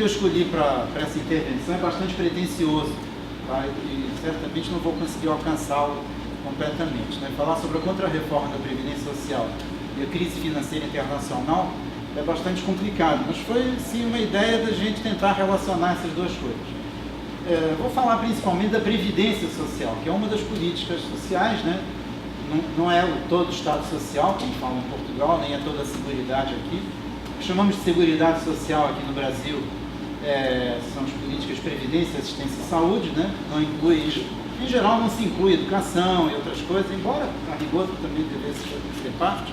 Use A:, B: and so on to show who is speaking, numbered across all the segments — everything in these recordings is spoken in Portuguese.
A: que eu escolhi para essa intervenção é bastante pretensioso, tá? E certamente não vou conseguir alcançá-lo completamente, né? Falar sobre a contra-reforma da Previdência Social e a crise financeira internacional é bastante complicado, mas foi sim uma ideia da gente tentar relacionar essas duas coisas. Vou falar principalmente da Previdência Social, que é uma das políticas sociais, né? Não é todo o Estado Social, como falam em Portugal, nem é toda a Seguridade aqui. O que chamamos de Seguridade Social aqui no Brasil são as políticas de Previdência, Assistência e Saúde, né? Não inclui, em geral não se inclui educação e outras coisas, embora a rigor também devesse ser parte.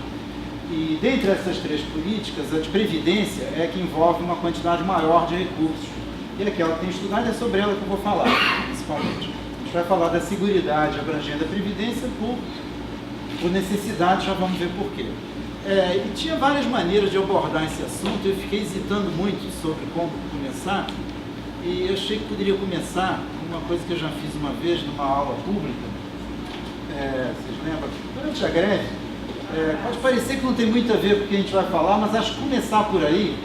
A: E dentre essas três políticas, a de Previdência é que envolve uma quantidade maior de recursos. E aquela que tem estudado é sobre ela que eu vou falar, principalmente. A gente vai falar da Seguridade abrangendo a Previdência por necessidade, já vamos ver por quê. E tinha várias maneiras de abordar esse assunto, eu fiquei hesitando muito sobre como começar, e achei que poderia começar com uma coisa que eu já fiz uma vez numa aula pública. Vocês lembram? Durante a greve, pode parecer que não tem muito a ver com o que a gente vai falar, mas acho que começar por aí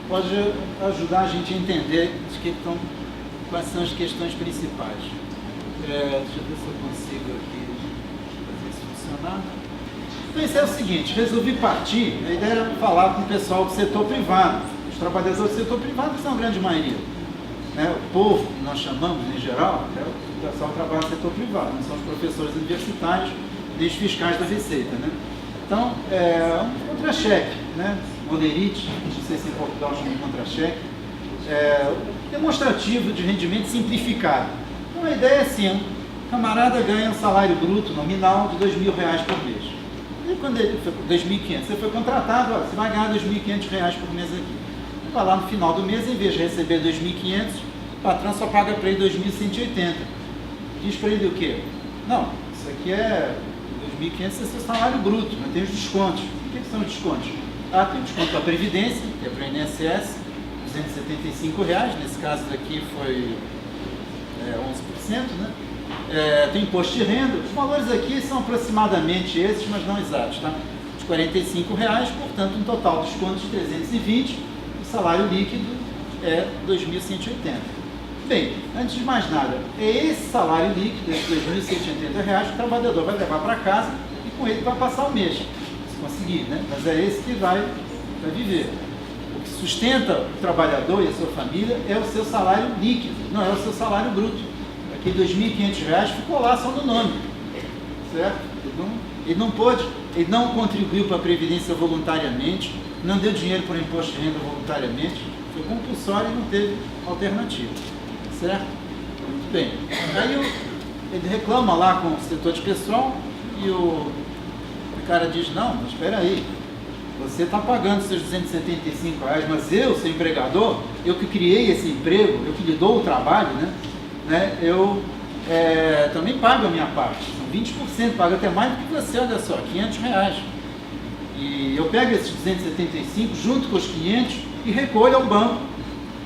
A: pode ajudar a gente a entender quais são as questões principais. Deixa eu ver se eu consigo aqui fazer isso funcionar. Então, isso é o seguinte, resolvi partir, a ideia era falar com o pessoal do setor privado. Os trabalhadores do setor privado são a grande maioria. Né? O povo, que nós chamamos em geral, é o pessoal que trabalha no setor privado, não são os professores universitários nem os fiscais da Receita. Né? Então, um contra-cheque, né? Molerite, não sei se em Portugal chama de contra-cheque, demonstrativo de rendimento simplificado. Então, a ideia é assim, o camarada ganha um salário bruto nominal de R$2.000 por mês. E quando ele foi R$2.500, você foi contratado, você vai ganhar R$2.500 por mês aqui. Vai lá no final do mês, em vez de receber R$2.500, o patrão só paga para ele R$2.180. Diz para ele o quê? Não, isso aqui é R$2.500, esse é seu salário bruto, mas tem os descontos. O que são os descontos? Tem o desconto para a Previdência, que é para o INSS, R$275, nesse caso daqui foi 11%, né? Tem imposto de renda, os valores aqui são aproximadamente esses, mas não exatos, tá? De R$45, portanto, um total de desconto de 320, o salário líquido é 2.180. Bem, antes de mais nada, é esse salário líquido, esses R$2.180, que o trabalhador vai levar para casa e com ele vai passar o mês, se conseguir, né? Mas é esse que vai viver. O que sustenta o trabalhador e a sua família é o seu salário líquido, não é o seu salário bruto. Que R$2.500 ficou lá só no nome, certo? Ele não contribuiu para a Previdência voluntariamente, não deu dinheiro para o imposto de renda voluntariamente, foi compulsório e não teve alternativa, certo? Muito bem. Aí ele reclama lá com o setor de pessoal e o cara diz, não, mas espera aí, você está pagando seus R$275, mas eu, seu empregador, eu que criei esse emprego, eu que lhe dou o trabalho, né, eu também pago a minha parte, são 20%, pago até mais do que você, olha só, R$500. E eu pego esses 275 junto com os 500 e recolho ao banco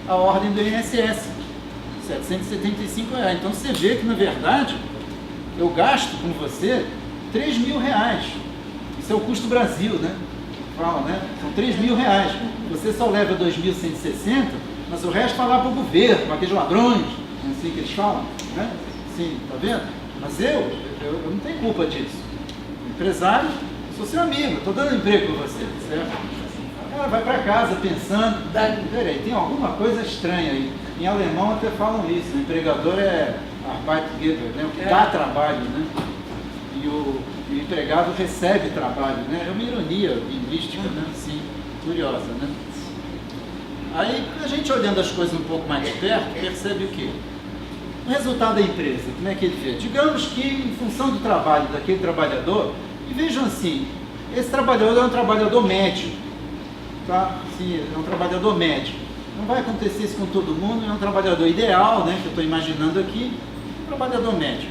A: a ordem do INSS, R$775. Então você vê que, na verdade, eu gasto com você R$3.000. Isso é o custo Brasil, né? Fala, né? São R$3.000. Você só leva 2.160, mas o resto vai lá para o governo, para aqueles ladrões, assim que eles falam, né? Sim, tá vendo? Mas eu não tenho culpa disso. Empresário, sou seu amigo, estou dando emprego para você, certo? O cara vai para casa pensando, peraí, tem alguma coisa estranha aí. Em alemão até falam isso, o empregador é Arbeitgeber, né? O que dá trabalho, né? E o empregado recebe trabalho, né? É uma ironia linguística, né? Sim, curiosa, né? Aí, a gente olhando as coisas um pouco mais de perto, percebe o quê? O resultado da empresa, como é que ele vê? Digamos que, em função do trabalho daquele trabalhador, e vejam assim, esse trabalhador é um trabalhador médio, tá? Sim, é um trabalhador médio. Não vai acontecer isso com todo mundo, é um trabalhador ideal, né, que eu estou imaginando aqui, um trabalhador médio.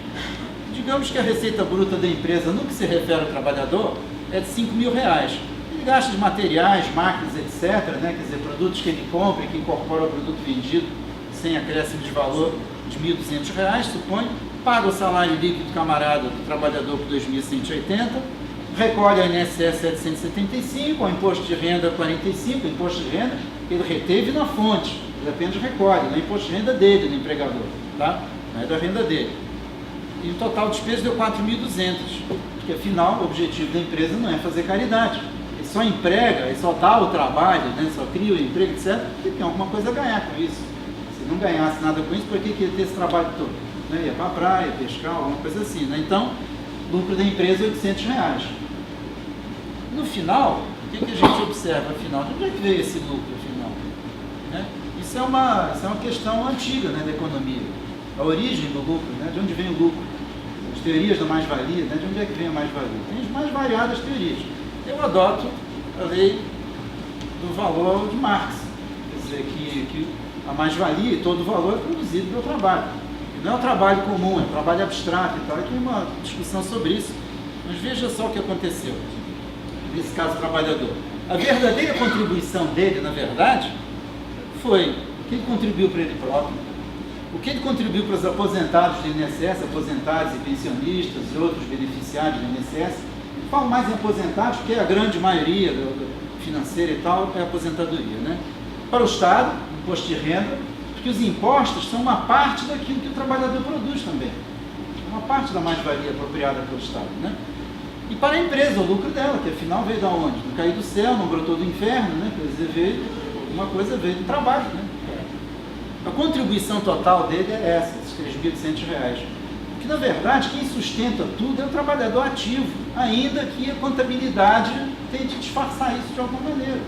A: Digamos que a receita bruta da empresa, no que se refere ao trabalhador, é de R$5.000. Ele gasta de materiais, máquinas, etc., né, quer dizer, produtos que ele compra e que incorpora o produto vendido sem acréscimo de valor de R$1.200, suponho, paga o salário líquido do camarada, do trabalhador por R$2.180, recolhe a INSS 775, o imposto de renda 45, o imposto de renda ele reteve na fonte, ele apenas recolhe, não é imposto de renda dele, do empregador, tá? Não é da renda dele. E o total de despesa deu 4.200, porque afinal o objetivo da empresa não é fazer caridade. Ele só emprega, ele só dá o trabalho, né? Só cria o emprego, etc., porque tem alguma coisa a ganhar com isso. Se não ganhasse nada com isso, por que ia ter esse trabalho todo? Né? Ia para a praia, pescar, alguma coisa assim. Né? Então, lucro da empresa é R$800. No final, o que a gente observa afinal? De onde é que veio esse lucro afinal? Né? Isso é uma questão antiga, né, da economia. A origem do lucro, né? De onde vem o lucro? As teorias da mais-valia, né? De onde é que vem a mais-valia? Tem as mais variadas teorias. Eu adoto a lei do valor de Marx, quer dizer, que a mais-valia e todo o valor é produzido pelo trabalho. E não é um trabalho comum, é um trabalho abstrato e tal. E tem uma discussão sobre isso. Mas veja só o que aconteceu nesse caso trabalhador. A verdadeira contribuição dele, na verdade, foi o que ele contribuiu para ele próprio, o que ele contribuiu para os aposentados do INSS, aposentados e pensionistas e outros beneficiários do INSS. Eu falo mais em aposentados, porque a grande maioria financeira e tal é aposentadoria, né? Para o Estado, imposto de renda, porque os impostos são uma parte daquilo que o trabalhador produz também. Uma parte da mais-valia apropriada pelo Estado, né? E para a empresa, o lucro dela, que afinal veio de onde? Não caiu do céu, não brotou do inferno, né? Quer dizer, alguma coisa veio do trabalho, né? A contribuição total dele é essa, esses R$3.800. Porque, na verdade, quem sustenta tudo é o trabalhador ativo, ainda que a contabilidade tente disfarçar isso de alguma maneira.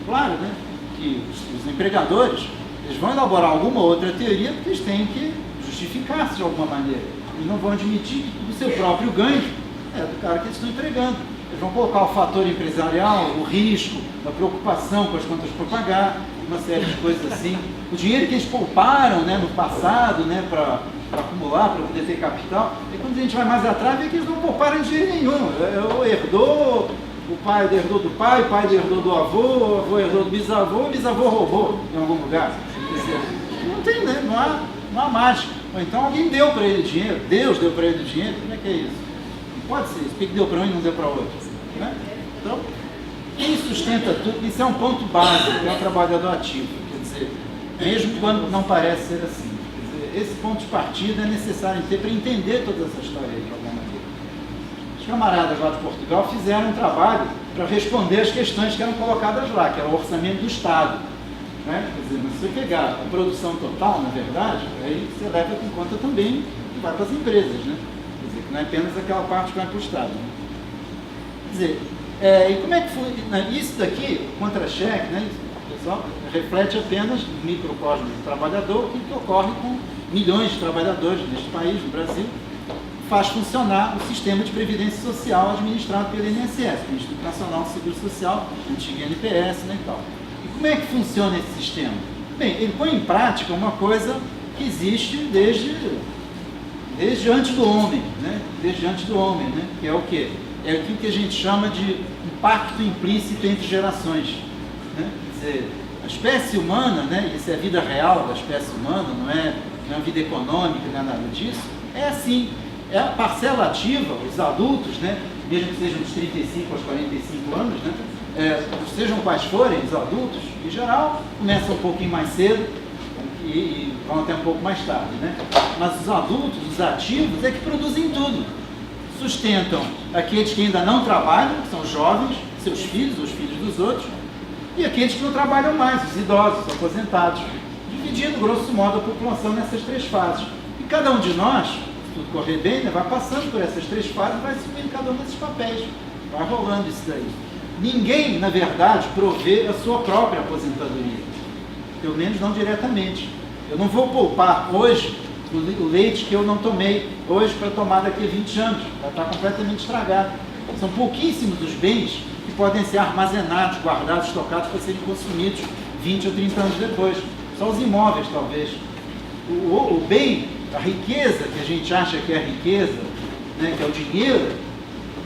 A: Claro, né? Que os empregadores, eles vão elaborar alguma outra teoria porque eles têm que justificar-se de alguma maneira. Eles não vão admitir que o seu próprio ganho é do cara que eles estão empregando. Eles vão colocar o fator empresarial, o risco, a preocupação com as contas por pagar, uma série de coisas assim. O dinheiro que eles pouparam, né, no passado, né, para acumular, para poder ter capital. E quando a gente vai mais atrás, vê que eles não pouparam dinheiro nenhum. Herdou, o pai herdou do pai, o pai herdou do avô, o avô herdou do bisavô, o bisavô roubou em algum lugar. Não tem, né? Não há mágica. Ou então alguém deu para ele dinheiro, Deus deu para ele dinheiro, como é que é isso? Pode ser isso, porque deu para um e não deu para outro. Né? Então, quem sustenta tudo, isso é um ponto básico, é o trabalhador ativo. Quer dizer, mesmo quando não parece ser assim. Quer dizer, esse ponto de partida é necessário ter para entender toda essa história aí, de alguma maneira. Os camaradas lá de Portugal fizeram um trabalho para responder as questões que eram colocadas lá, que era o orçamento do Estado. Né? Quer dizer, mas se você pegar a produção total, na verdade, aí você leva em conta também que vai para as empresas, né? Não é apenas aquela parte que vai para o Estado. Né? Quer dizer, e como é que foi? Isso daqui, o contra-cheque, né, pessoal, reflete apenas o microcosmo do trabalhador, o que ocorre com milhões de trabalhadores neste país, no Brasil, faz funcionar o sistema de previdência social administrado pelo INSS, o Instituto Nacional de Seguro Social, antigo INPS, né, e tal. E como é que funciona esse sistema? Bem, ele põe em prática uma coisa que existe desde antes do homem, né? Desde antes do homem, né? Que é o quê? É aquilo que a gente chama de um pacto implícito entre gerações, né? Quer dizer, a espécie humana, né? Isso é a vida real da espécie humana, não é a vida econômica, não é nada disso. É assim, é a parcela ativa, os adultos, né? Mesmo que sejam dos 35 aos 45 anos, né? Sejam quais forem os adultos, em geral, começam um pouquinho mais cedo, e vão até um pouco mais tarde, né? Mas os adultos, os ativos, é que produzem tudo. Sustentam aqueles que ainda não trabalham, que são jovens, seus filhos, os filhos dos outros, e aqueles que não trabalham mais, os idosos, os aposentados, dividindo, grosso modo, a população nessas três fases. E cada um de nós, se tudo correr bem, né, vai passando por essas três fases, vai assumindo cada um desses papéis, vai rolando isso daí. Ninguém, na verdade, provê a sua própria aposentadoria. Pelo menos não diretamente. Eu não vou poupar hoje o leite que eu não tomei hoje para tomar daqui a 20 anos. Vai estar completamente estragado. São pouquíssimos os bens que podem ser armazenados, guardados, estocados para serem consumidos 20 ou 30 anos depois. Só os imóveis, talvez. O bem, a riqueza que a gente acha que é a riqueza, né, que é o dinheiro,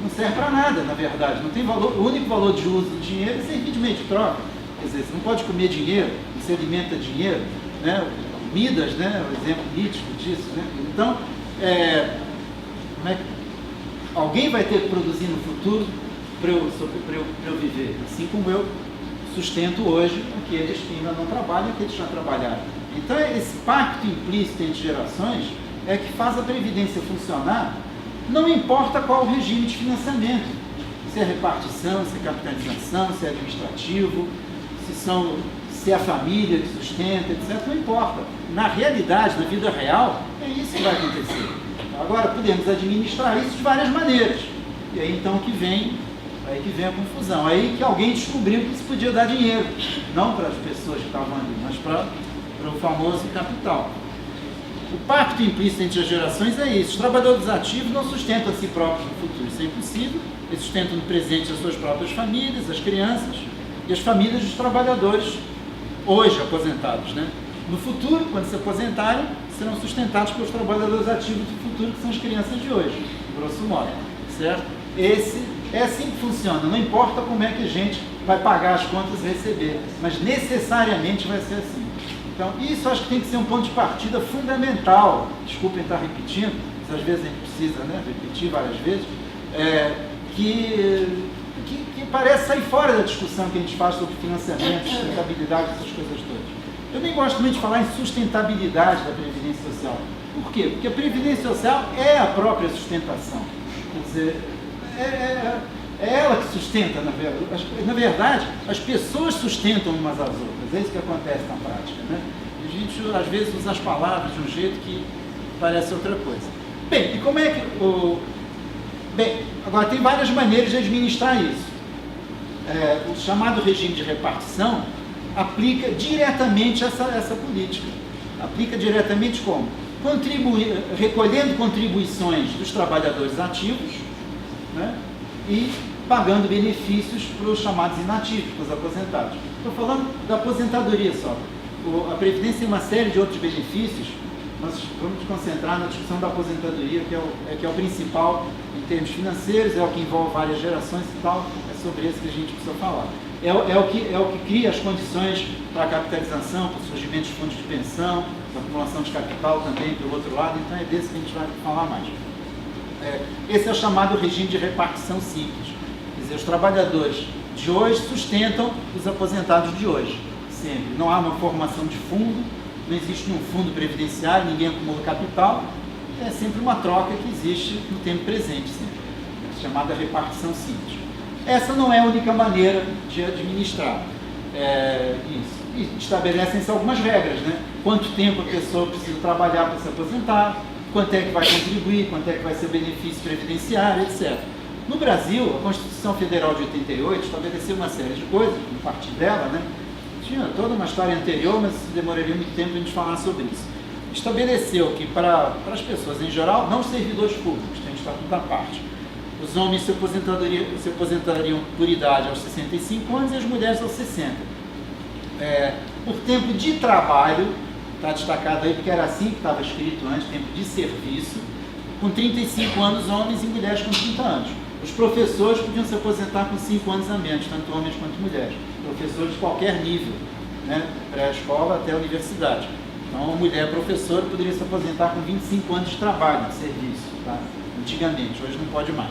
A: não serve para nada, na verdade. Não tem valor. O único valor de uso do dinheiro é servir de meio de troca. Quer dizer, você não pode comer dinheiro, você alimenta dinheiro, né? Midas, né? O exemplo mítico disso, né? Então, como é que alguém vai ter que produzir no futuro para eu viver, assim como eu sustento hoje aqueles que ainda não trabalham e aqueles que já trabalharam. Então, esse pacto implícito entre gerações é que faz a Previdência funcionar, não importa qual o regime de financiamento, se é repartição, se é capitalização, se é administrativo, se é a família que sustenta, etc. Não importa. Na realidade, na vida real, é isso que vai acontecer. Agora, podemos administrar isso de várias maneiras. E aí, então, que vem a confusão. Aí que alguém descobriu que se podia dar dinheiro, não para as pessoas que estavam ali, mas para o famoso capital. O pacto implícito entre as gerações é isso. Os trabalhadores ativos não sustentam a si próprios no futuro. Isso é impossível. Eles sustentam no presente as suas próprias famílias, as crianças e as famílias dos trabalhadores hoje aposentados, né? No futuro, quando se aposentarem, serão sustentados pelos trabalhadores ativos do futuro, que são as crianças de hoje, grosso modo, certo? É assim que funciona. Não importa como é que a gente vai pagar as contas e receber, mas necessariamente vai ser assim. Então, isso acho que tem que ser um ponto de partida fundamental. Desculpem estar repetindo, mas às vezes a gente precisa, né, repetir várias vezes, que parece sair fora da discussão que a gente faz sobre financiamento, sustentabilidade, essas coisas todas. Eu nem gosto muito de falar em sustentabilidade da Previdência Social. Por quê? Porque a Previdência Social é a própria sustentação. Quer dizer, é ela que sustenta, na verdade, as pessoas sustentam umas às outras. É isso que acontece na prática, né? E a gente, às vezes, usa as palavras de um jeito que parece outra coisa. Bem, e como é que... Bem, agora tem várias maneiras de administrar isso. O chamado regime de repartição aplica diretamente essa política. Aplica diretamente como? Recolhendo contribuições dos trabalhadores ativos, né, e pagando benefícios para os chamados inativos, para os aposentados. Estou falando da aposentadoria só. A Previdência tem uma série de outros benefícios, mas vamos nos concentrar na discussão da aposentadoria, que é o principal em termos financeiros, é o que envolve várias gerações e tal, é sobre isso que a gente precisa falar. É o que cria as condições para a capitalização, para o surgimento de fundos de pensão, para a acumulação de capital também, pelo outro lado, então é desse que a gente vai falar mais. Esse é o chamado regime de repartição simples. Quer dizer, os trabalhadores de hoje sustentam os aposentados de hoje, sempre. Não há uma formação de fundo, não existe nenhum fundo previdenciário, ninguém acumula capital, é sempre uma troca que existe no tempo presente, sempre. É chamada repartição simples. Essa não é a única maneira de administrar isso. E estabelecem-se algumas regras, né? Quanto tempo a pessoa precisa trabalhar para se aposentar, quanto é que vai contribuir, quanto é que vai ser benefício previdenciário, etc. No Brasil, a Constituição Federal de 88 estabeleceu uma série de coisas, a partir dela, né? Tinha toda uma história anterior, mas demoraria muito tempo a gente falar sobre isso. Estabeleceu que para as pessoas em geral, não os servidores públicos, tem estatuto à parte, os homens se aposentariam por idade aos 65 anos e as mulheres aos 60. Por tempo de trabalho, está destacado aí porque era assim que estava escrito antes, tempo de serviço, com 35 anos homens e mulheres com 30 anos. Os professores podiam se aposentar com 5 anos a menos, tanto homens quanto mulheres. Professores de qualquer nível, né? Pré-escola até a universidade. Então, uma mulher professora poderia se aposentar com 25 anos de trabalho, de serviço, tá? Antigamente, hoje não pode mais.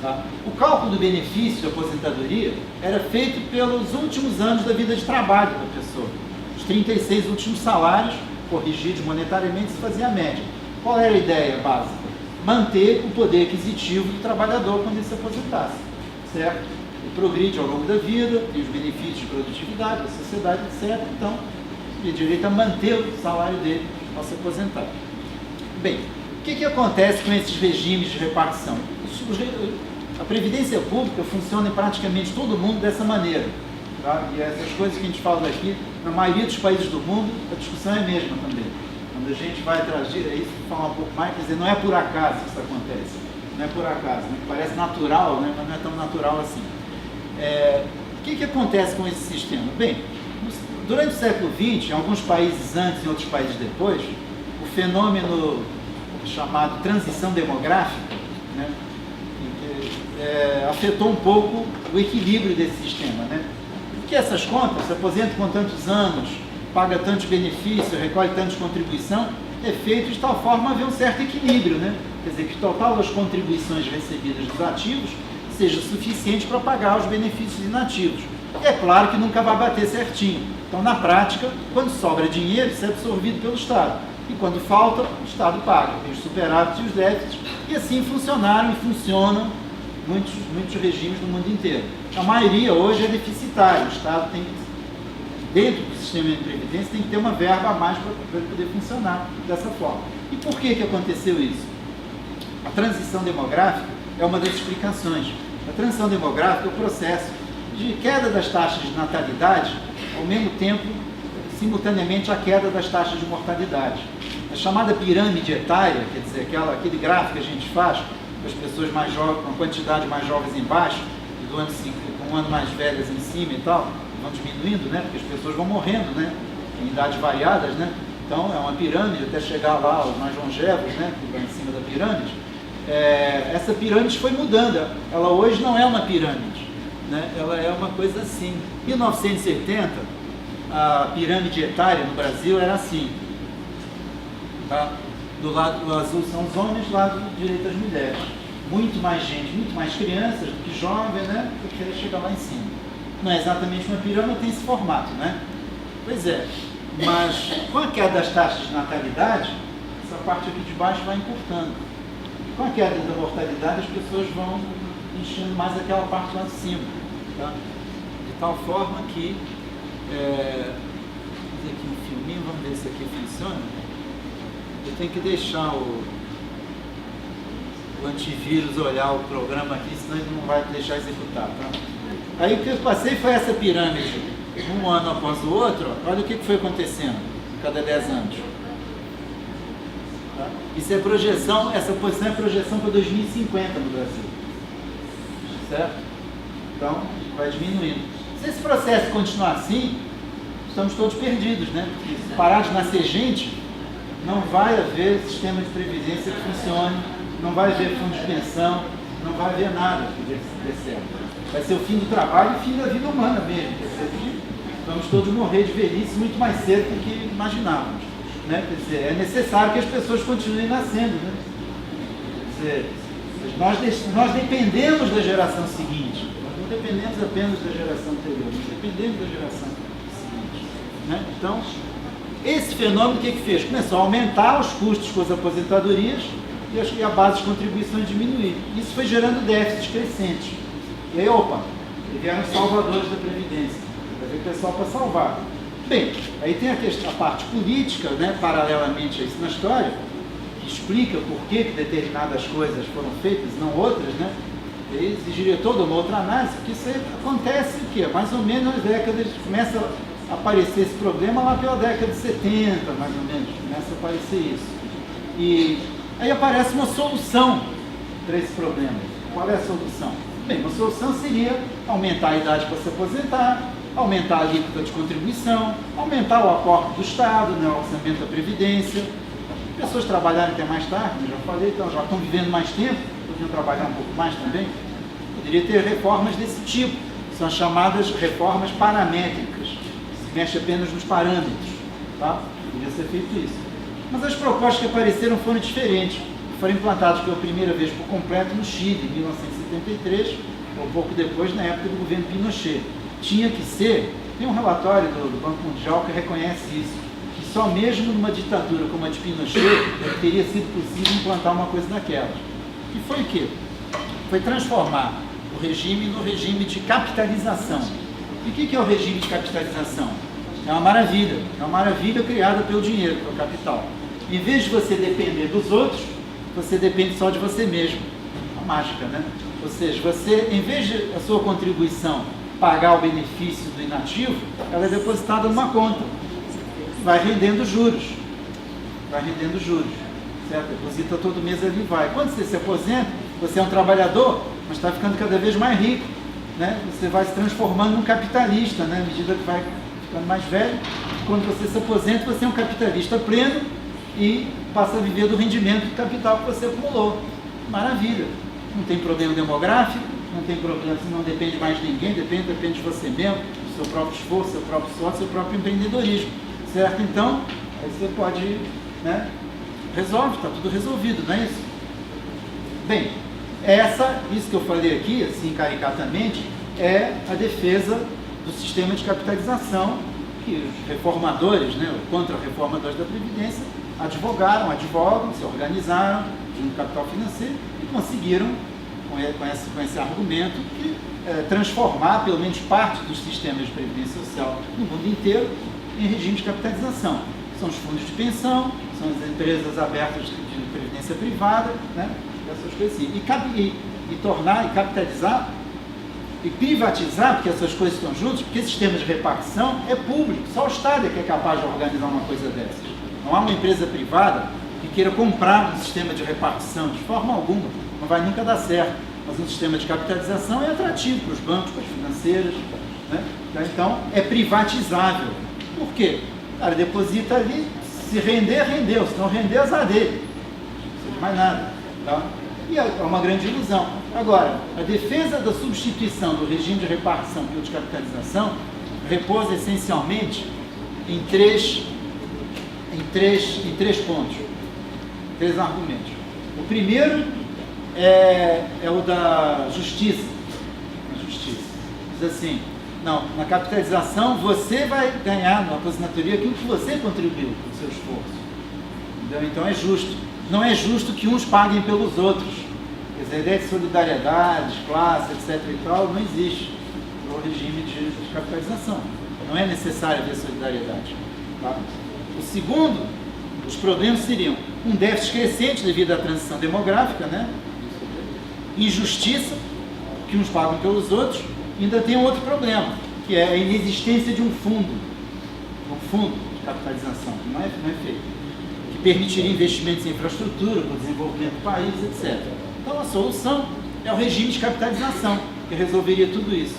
A: Tá? O cálculo do benefício de aposentadoria era feito pelos últimos anos da vida de trabalho da pessoa. Os 36 últimos salários, corrigidos monetariamente, se fazia a média. Qual era a ideia básica? Manter o poder aquisitivo do trabalhador quando ele se aposentasse, certo? Ele progride ao longo da vida, tem os benefícios de produtividade, da sociedade, etc. Então, ele tem direito a manter o salário dele ao se aposentar. Bem, o que acontece com esses regimes de repartição? A Previdência Pública funciona em praticamente todo mundo dessa maneira. Tá? E essas coisas que a gente fala aqui, na maioria dos países do mundo, a discussão é a mesma também. Quando a gente vai trazer, isso falar um pouco mais, quer dizer, não é por acaso que isso acontece. Não é por acaso, né? Parece natural, né? Mas não é tão natural assim. O que acontece com esse sistema? Bem, durante o século XX, em alguns países antes e outros países depois, o fenômeno chamado transição demográfica, né, afetou um pouco o equilíbrio desse sistema, né? Porque essas contas, se aposenta com tantos anos, paga tantos benefícios, recolhe tantas contribuição, é feito de tal forma a haver um certo equilíbrio, né? Quer dizer, que o total das contribuições recebidas dos ativos seja suficiente para pagar os benefícios inativos. E é claro que nunca vai bater certinho. Então, na prática, quando sobra dinheiro, isso é absorvido pelo Estado. E quando falta, o Estado paga. Tem os superávites e os déficits. E assim funcionaram e funcionam muitos regimes no mundo inteiro. A maioria hoje é deficitária. O Estado tem, dentro do sistema de previdência, tem que ter uma verba a mais para poder funcionar dessa forma. E por que aconteceu isso? A transição demográfica é uma das explicações. A transição demográfica é o processo de queda das taxas de natalidade, ao mesmo tempo, simultaneamente, a queda das taxas de mortalidade. A chamada pirâmide etária, quer dizer, aquele gráfico que a gente faz, com as pessoas mais jovens, com a quantidade mais jovens embaixo, e com um ano mais velhas em cima e tal, vão diminuindo, né? Porque as pessoas vão morrendo, né? Em idades variadas, né? Então, é uma pirâmide até chegar lá aos mais longevos, né? Que vai em cima da pirâmide. Essa pirâmide foi mudando. Ela hoje não é uma pirâmide, né? Ela é uma coisa assim. Em 1970, a pirâmide etária no Brasil era assim. Tá? Do lado do azul são os homens, do lado direito as mulheres. Muito mais gente, muito mais crianças do que jovem, né? Porque chega lá em cima. Não é exatamente uma pirâmide, tem esse formato, né? Pois é, mas com a queda das taxas de natalidade, essa parte aqui de baixo vai encurtando. Com a queda da mortalidade, as pessoas vão enchendo mais aquela parte lá de cima. Tá? De tal forma que, vou fazer aqui um filminho, vamos ver se aqui funciona. Eu tenho que deixar o antivírus olhar o programa aqui, senão ele não vai deixar executar. Tá? Aí o que eu passei foi essa pirâmide, um ano após o outro. Olha o que foi acontecendo cada 10 anos. Tá? Isso é projeção, essa posição é projeção para 2050 no Brasil. Certo? Então, vai diminuindo. Se esse processo continuar assim, estamos todos perdidos, né? Porque se parar de nascer gente, não vai haver sistema de previdência que funcione, não vai haver fundo de pensão, não vai haver nada que dê certo. Vai ser o fim do trabalho e o fim da vida humana mesmo. Quer dizer, que vamos todos morrer de velhice muito mais cedo do que imaginávamos. Né? Quer dizer, é necessário que as pessoas continuem nascendo. Né? Quer dizer, nós dependemos da geração seguinte. Nós não dependemos apenas da geração anterior, nós dependemos da geração seguinte. Né? Então, esse fenômeno o que fez? Começou a aumentar os custos com as aposentadorias e a base de contribuição diminuir. Isso foi gerando déficits crescentes. E aí, vieram os salvadores da Previdência. Vai ter pessoal para salvar. Bem, aí tem a parte política, né, paralelamente a isso na história, que explica por que determinadas coisas foram feitas, não outras, né? E exigiria toda uma outra análise, porque isso aí acontece o quê? Mais ou menos nas décadas, começa a aparecer esse problema lá pela década de 70, mais ou menos, começa a aparecer isso. E aí aparece uma solução para esse problema. Qual é a solução? Bem, uma solução seria aumentar a idade para se aposentar, aumentar a alíquota de contribuição, aumentar o aporte do Estado, né, o orçamento da Previdência, pessoas trabalharem até mais tarde, como eu já falei, então já estão vivendo mais tempo, podiam trabalhar um pouco mais também. Poderia ter reformas desse tipo, são as chamadas reformas paramétricas, se mexe apenas nos parâmetros, tá? Poderia ser feito isso. Mas as propostas que apareceram foram diferentes, foram implantadas pela primeira vez por completo no Chile, em 1973, ou pouco depois, na época do governo Pinochet. Tinha que ser, tem um relatório do Banco Mundial que reconhece isso, que só mesmo numa ditadura como a de Pinochet teria sido possível implantar uma coisa daquelas. E foi o quê? Foi transformar o regime no regime de capitalização. E o que é o regime de capitalização? É uma maravilha criada pelo dinheiro, pelo capital. Em vez de você depender dos outros, você depende só de você mesmo. Uma mágica, né? Ou seja, você, em vez de a sua contribuição pagar o benefício do inativo, ela é depositada numa conta. Vai rendendo juros. Certo? Deposita todo mês ali e vai. Quando você se aposenta, você é um trabalhador, mas está ficando cada vez mais rico. Né? Você vai se transformando num capitalista, né? À medida que vai ficando mais velho. Quando você se aposenta, você é um capitalista pleno e passa a viver do rendimento do capital que você acumulou. Maravilha. Não tem problema demográfico, não tem problema, você não depende mais de ninguém, depende de você mesmo, do seu próprio esforço, seu próprio sócio, seu próprio empreendedorismo. Certo? Então, aí você pode, né? Resolve, está tudo resolvido, não é isso? Bem, isso que eu falei aqui, assim, caricatamente, é a defesa do sistema de capitalização que os reformadores, né, os contra-reformadores da Previdência, advogam, se organizaram junto ao capital financeiro e conseguiram, com esse argumento, transformar pelo menos parte dos sistemas de previdência social no mundo inteiro em regime de capitalização. São os fundos de pensão, são as empresas abertas de previdência privada, né, essas coisas assim. E tornar, e capitalizar, e privatizar, porque essas coisas estão juntas, porque esse sistema de repartição é público, só o Estado é que é capaz de organizar uma coisa dessas. Não há uma empresa privada que queira comprar um sistema de repartição, de forma alguma, não vai nunca dar certo. Mas um sistema de capitalização é atrativo para os bancos, para as financeiras, né? Então é privatizável. Por quê? O cara deposita ali, se render, rendeu, se não render, azar dele. Não precisa de mais nada. Tá? E é uma grande ilusão. Agora, a defesa da substituição do regime de repartição pelo de capitalização repousa essencialmente em três pontos, três argumentos. O primeiro é o da justiça. A justiça diz assim: não, na capitalização você vai ganhar na aposentadoria aquilo que você contribuiu com o seu esforço. Entendeu? Então é justo. Não é justo que uns paguem pelos outros. Quer dizer, a ideia de solidariedade, de classe, etc. e tal, não existe no regime de capitalização. Não é necessário haver solidariedade. Tá? O segundo, os problemas seriam um déficit crescente devido à transição demográfica, né? Injustiça, que uns pagam pelos outros, e ainda tem um outro problema, que é a inexistência de um fundo de capitalização, que não é feito, que permitiria investimentos em infraestrutura, para o desenvolvimento do país, etc. Então a solução é o regime de capitalização, que resolveria tudo isso.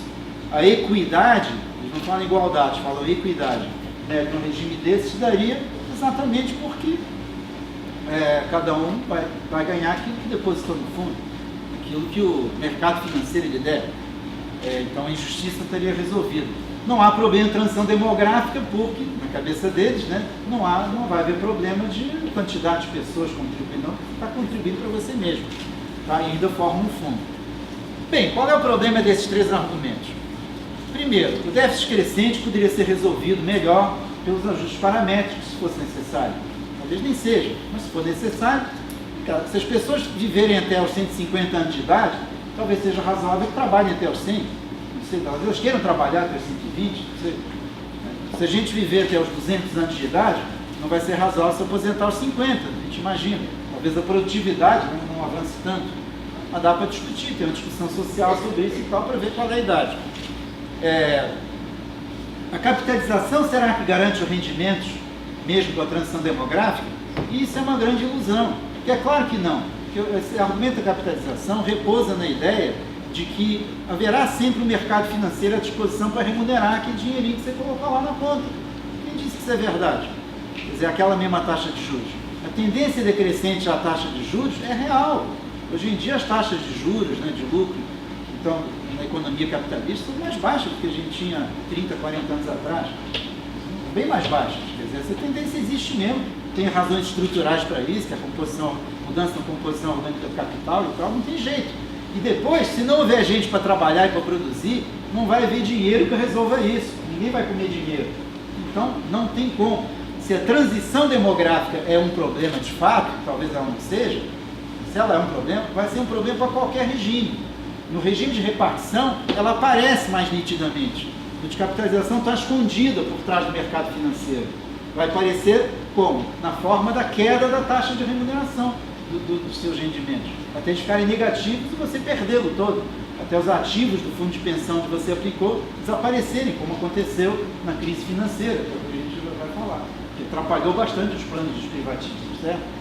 A: A equidade, eles não falam igualdade, falam equidade, né? Num regime desse se daria exatamente porque cada um vai ganhar aquilo que depositou no fundo, aquilo que o mercado financeiro lhe der. Então a injustiça estaria resolvida. Não há problema de transição demográfica, porque na cabeça deles, né, não vai haver problema de quantidade de pessoas contribuindo, não, está contribuindo para você mesmo, tá? E ainda forma um fundo. Bem, qual é o problema desses três argumentos? Primeiro, o déficit crescente poderia ser resolvido melhor pelos ajustes paramétricos, se fosse necessário. Talvez nem seja, mas se for necessário, se as pessoas viverem até os 150 anos de idade, talvez seja razoável que trabalhem até os 100, não sei, talvez eles queiram trabalhar até os 120, não sei. Se a gente viver até os 200 anos de idade, não vai ser razoável se aposentar aos 50, a gente imagina. Talvez a produtividade não avance tanto, mas dá para discutir, tem uma discussão social sobre isso e tal, para ver qual é a idade. A capitalização será que garante os rendimentos, mesmo com a transição demográfica? Isso é uma grande ilusão, porque é claro que não. Porque esse argumento da capitalização repousa na ideia de que haverá sempre um mercado financeiro à disposição para remunerar aquele dinheirinho que você colocou lá na conta. Quem disse que isso é verdade? Quer dizer, aquela mesma taxa de juros. A tendência decrescente à taxa de juros é real. Hoje em dia as taxas de juros, né, de lucro, então, na economia capitalista, são mais baixas do que a gente tinha 30, 40 anos atrás. Bem mais baixas. Quer dizer, essa tendência existe mesmo. Tem razões estruturais para isso, que é a mudança na composição orgânica do capital e tal, não tem jeito. E depois, se não houver gente para trabalhar e para produzir, não vai haver dinheiro que resolva isso. Ninguém vai comer dinheiro. Então, não tem como. Se a transição demográfica é um problema de fato, talvez ela não seja, se ela é um problema, vai ser um problema para qualquer regime. No regime de repartição, ela aparece mais nitidamente. O de capitalização está escondida por trás do mercado financeiro. Vai aparecer como? Na forma da queda da taxa de remuneração dos seus rendimentos. Até eles ficarem negativos e você perdê-lo todo. Até os ativos do fundo de pensão que você aplicou desaparecerem, como aconteceu na crise financeira, que é o que a gente vai falar. Que atrapalhou bastante os planos dos privatistas, certo?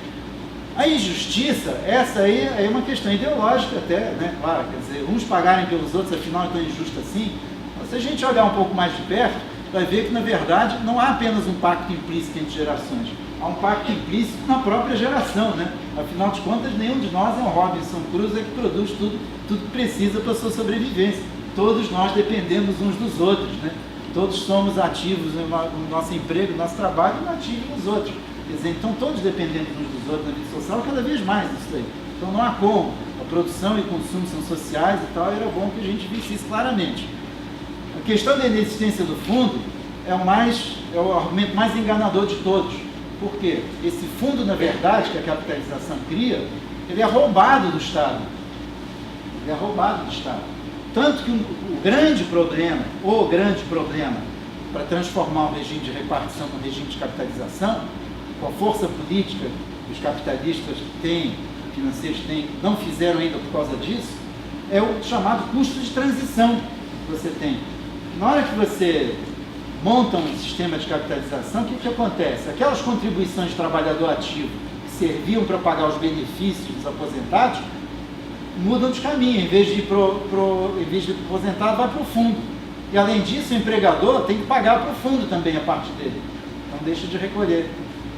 A: A injustiça, essa aí é uma questão ideológica até, né? Claro, quer dizer, uns pagarem pelos outros, afinal é tão injusto assim. Mas se a gente olhar um pouco mais de perto, vai ver que, na verdade, não há apenas um pacto implícito entre gerações. Há um pacto implícito na própria geração, né? Afinal de contas, nenhum de nós é um Robinson Crusoe que produz tudo que precisa para a sua sobrevivência. Todos nós dependemos uns dos outros, né? Todos somos ativos no nosso emprego, no nosso trabalho, e ativos nos outros. Quer dizer, então todos dependemos uns dos outros na vida social, cada vez mais isso aí. Então não há como. A produção e o consumo são sociais e tal, e era bom que a gente visse isso claramente. A questão da inexistência do fundo é o argumento mais enganador de todos. Por quê? Esse fundo, na verdade, que a capitalização cria, ele é roubado do Estado. Ele é roubado do Estado. Tanto que o grande problema para transformar o regime de repartição no regime de capitalização, com a força política que os capitalistas têm, financeiros têm, não fizeram ainda por causa disso, é o chamado custo de transição que você tem. Na hora que você monta um sistema de capitalização, o que acontece? Aquelas contribuições de trabalhador ativo que serviam para pagar os benefícios dos aposentados, mudam de caminho. Em vez de ir para o aposentado, vai para o fundo. E além disso, o empregador tem que pagar para o fundo também a parte dele. Não deixa de recolher.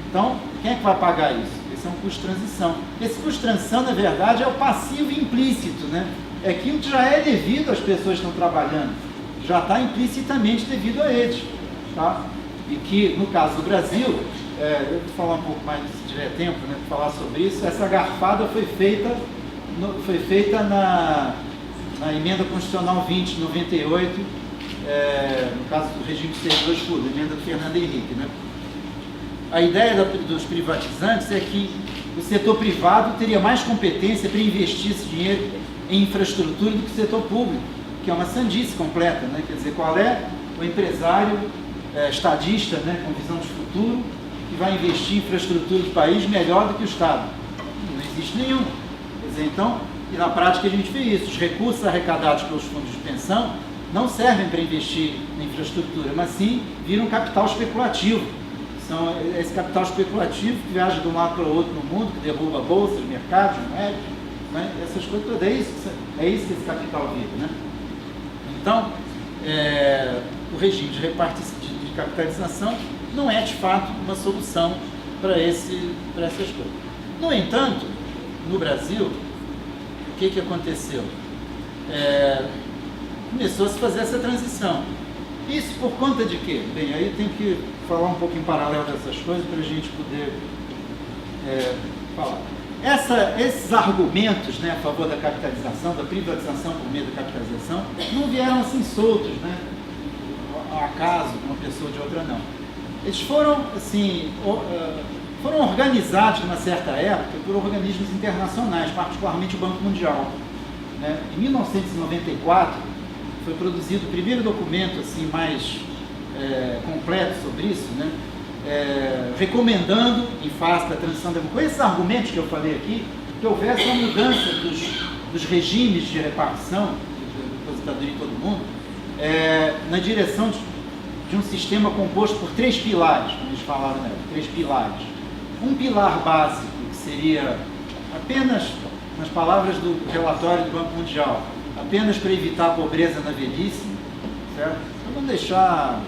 A: Então, quem é que vai pagar isso? Esse é um custo de transição. Esse custo de transição, na verdade, é o passivo implícito, né? É aquilo que já é devido às pessoas que estão trabalhando. Já está implicitamente devido a eles. Tá? E que, no caso do Brasil, eu vou falar um pouco mais, se tiver tempo, né, para falar sobre isso, essa garfada foi feita na emenda constitucional 20 de 98, no caso do regime de servidores públicos, emenda do Fernando Henrique. Né? A ideia dos privatizantes é que o setor privado teria mais competência para investir esse dinheiro em infraestrutura do que o setor público, que é uma sandice completa, né? Quer dizer, qual é o empresário estadista, né, com visão de futuro, que vai investir em infraestrutura do país melhor do que o Estado? Não existe nenhum. Quer dizer, então, e na prática a gente vê isso, os recursos arrecadados pelos fundos de pensão não servem para investir em infraestrutura, mas sim viram capital especulativo. São esse capital especulativo que viaja de um lado para o outro no mundo, que derruba bolsas, mercados, moedas, né? Essas coisas todas, é isso que esse capital vive, né? Então, o regime de capitalização não é, de fato, uma solução para essas coisas. No entanto, no Brasil, o que aconteceu? Começou a se fazer essa transição. Isso por conta de quê? Bem, aí tem que falar um pouco em paralelo dessas coisas para a gente poder falar. Esses argumentos, né, a favor da capitalização, da privatização por meio da capitalização, não vieram assim soltos, né, ao acaso, de uma pessoa ou de outra, não. Eles foram, assim, foram organizados, numa certa época, por organismos internacionais, particularmente o Banco Mundial. Né? Em 1994, foi produzido o primeiro documento assim, mais completo sobre isso, né? Recomendando, em face da transição democrática, com esses argumentos que eu falei aqui, que houvesse uma mudança dos regimes de repartição, de aposentadoria em todo mundo, na direção de um sistema composto por 3 pilares, como eles falaram, né? 3 pilares. Um pilar básico, que seria apenas, nas palavras do relatório do Banco Mundial, apenas para evitar a pobreza na velhice, certo? Para não deixar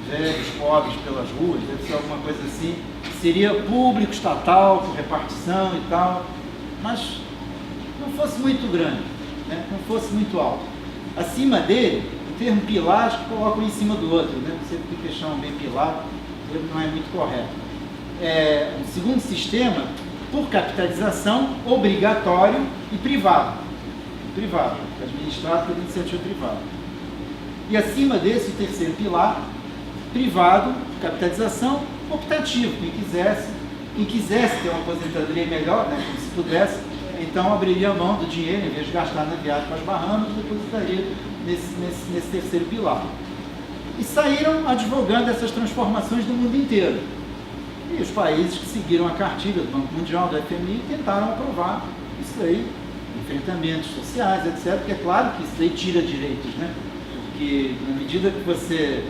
A: velhos, pobres pelas ruas, deve ser alguma coisa assim, seria público, estatal, com repartição e tal, mas não fosse muito grande, né? Não fosse muito alto. Acima dele, o termo pilares que colocam em cima do outro, né? Você tem que deixar um bem pilar, ele não é muito correto. Um segundo sistema, por capitalização, obrigatório e privado, administrado por iniciativa privada. E acima desse, o terceiro pilar, privado, capitalização, optativo. Quem quisesse ter uma aposentadoria melhor, né, se pudesse, então abriria a mão do dinheiro, em vez de gastar na viagem para as Bahamas, depositaria nesse terceiro pilar. E saíram advogando essas transformações no mundo inteiro. E os países que seguiram a cartilha do Banco Mundial, do FMI, tentaram aprovar isso aí, enfrentamentos sociais, etc. Porque é claro que isso aí tira direitos, né? Porque na medida que você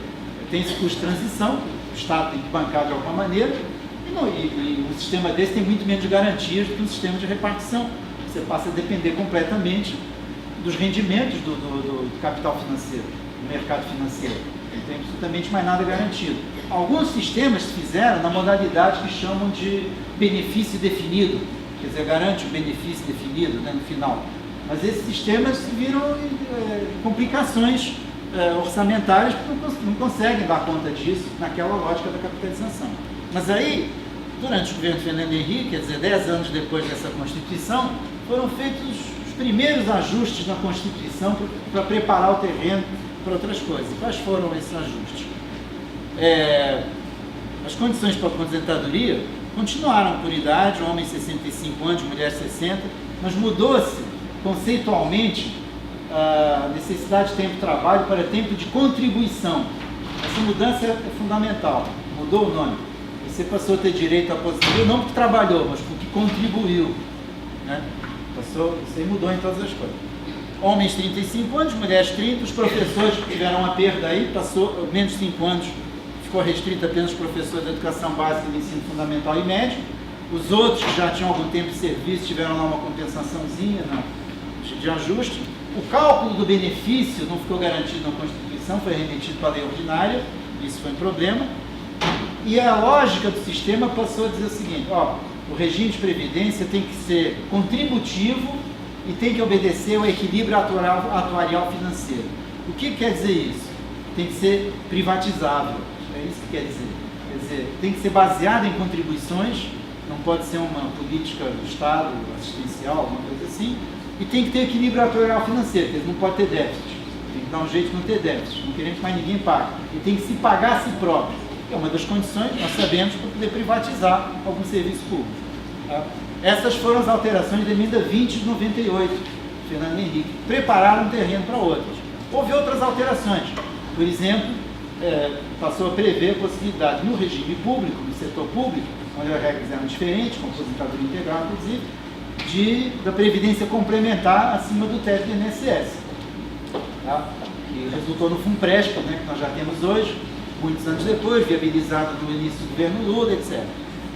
A: tem esse custo de transição, o Estado tem que bancar de alguma maneira, e um sistema desse tem muito menos garantias do que um sistema de repartição. Você passa a depender completamente dos rendimentos do capital financeiro, do mercado financeiro. Não tem absolutamente mais nada garantido. Alguns sistemas se fizeram na modalidade que chamam de benefício definido, quer dizer, garante o benefício definido, né, no final. Mas esses sistemas viram complicações orçamentárias que não conseguem dar conta disso naquela lógica da capitalização. Mas aí, durante o governo Fernando Henrique, quer dizer, 10 anos depois dessa Constituição, foram feitos os primeiros ajustes na Constituição para preparar o terreno para outras coisas. Quais foram esses ajustes? As condições para a aposentadoria continuaram por idade, homens 65 anos, mulheres 60, mas mudou-se conceitualmente a necessidade de tempo de trabalho para tempo de contribuição. Essa mudança é fundamental, mudou o nome. Você passou a ter direito à aposentadoria não porque trabalhou, mas porque contribuiu, né? Isso aí mudou em todas as coisas. Homens 35 anos, mulheres 30, os professores tiveram uma perda aí, passou menos de 5 anos, ficou restrito apenas aos professores da educação básica, do ensino fundamental e médio. Os outros que já tinham algum tempo de serviço tiveram lá uma compensaçãozinha de ajuste. O cálculo do benefício não ficou garantido na Constituição, foi remetido para a lei ordinária, isso foi um problema. E a lógica do sistema passou a dizer o seguinte: o regime de previdência tem que ser contributivo e tem que obedecer ao equilíbrio atuarial financeiro. O que quer dizer isso? Tem que ser privatizável, é isso que quer dizer. Quer dizer, tem que ser baseado em contribuições, não pode ser uma política do Estado, assistencial, alguma coisa assim, e tem que ter equilíbrio atuarial financeiro, porque não pode ter déficit. Tem que dar um jeito de não ter déficit, não queremos que mais ninguém pague. E tem que se pagar a si próprio. É uma das condições, nós sabemos, para poder privatizar algum serviço público. Tá? Essas foram as alterações da emenda 20 de 98, Fernando Henrique. Prepararam um terreno para outras. Houve outras alterações. Por exemplo, passou a prever a possibilidade, no regime público, no setor público, onde as regras eram diferentes, com aposentadoria integral, inclusive, da previdência complementar acima do teto do INSS. Tá? Que resultou no FUNPRESP, né, que nós já temos hoje, muitos anos depois, viabilizado no início do governo Lula, etc.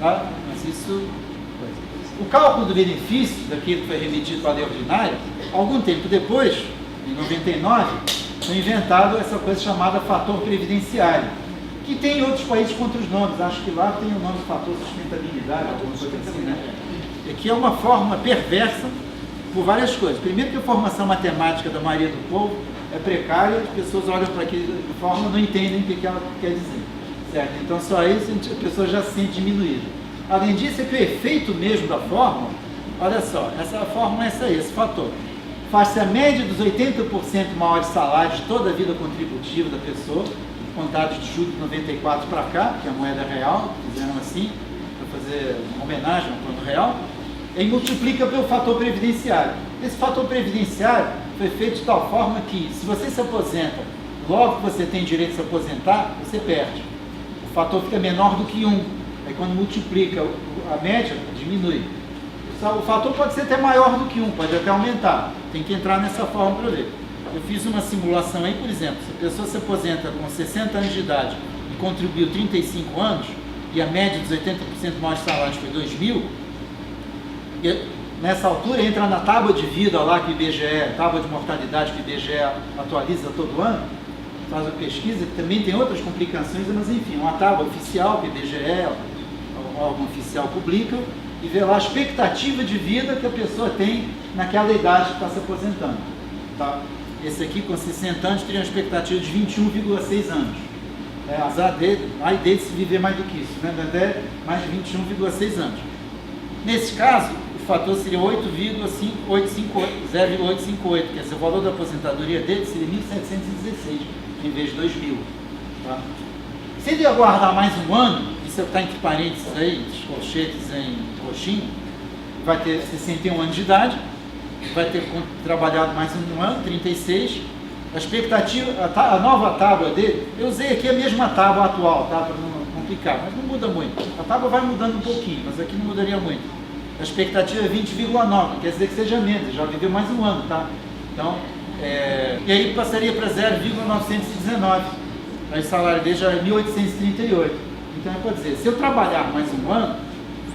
A: Tá? Mas isso... O cálculo do benefício daquilo que foi remetido para a lei ordinária, algum tempo depois, em 99, foi inventado essa coisa chamada fator previdenciário, que tem em outros países com outros nomes. Acho que lá tem o nome de fator sustentabilidade, alguma coisa assim, né? E aqui é uma forma perversa por várias coisas. Primeiro que a formação matemática da maioria do povo é precária, as pessoas olham para aquilo de forma e não entendem o que ela quer dizer. Certo? Então só isso a pessoa já se sente diminuída. Além disso, é que o efeito mesmo da fórmula, olha só, essa fórmula é essa aí, esse fator. Faz-se a média dos 80% maiores salários de toda a vida contributiva da pessoa, contados de julho de 94 para cá, que é a moeda real, fizeram assim, para fazer uma homenagem ao plano real, e multiplica pelo fator previdenciário. Esse fator previdenciário foi feito de tal forma que, se você se aposenta, logo que você tem direito de se aposentar, você perde. O fator fica menor do que 1. Aí quando multiplica a média, diminui. O fator pode ser até maior do que 1, pode até aumentar. Tem que entrar nessa forma para ver. Eu fiz uma simulação aí, por exemplo, se a pessoa se aposenta com 60 anos de idade e contribuiu 35 anos, e a média dos 80% maiores salários foi 2.000, nessa altura entra na tábua de vida lá que o IBGE, tábua de mortalidade que o IBGE atualiza todo ano, faz uma pesquisa, que também tem outras complicações, mas enfim, uma tábua oficial que o IBGE, o órgão oficial publica, e vê lá a expectativa de vida que a pessoa tem naquela idade que está se aposentando. Tá? Esse aqui, com 60 anos, teria uma expectativa de 21,6 anos. Azar dele, aí dele se viver mais do que isso, né? Até mais de 21,6 anos. Nesse caso, o fator seria 0,858, quer dizer, o valor da aposentadoria dele seria 1.716, em vez de 2.000. Tá? Se ele aguardar mais um ano, isso está entre parênteses aí, os colchetes em coxinha, vai ter 61 anos de idade, vai ter trabalhado mais um ano, 36, a expectativa, a nova tábua dele, eu usei aqui a mesma tábua atual, tá? Para não complicar, mas não muda muito. A tábua vai mudando um pouquinho, mas aqui não mudaria muito. A expectativa é 20,9, quer dizer que seja menos, já viveu mais um ano, tá? Então, e aí passaria para 0,919, aí o salário dele já é 1.838. Então, pode dizer, se eu trabalhar mais um ano,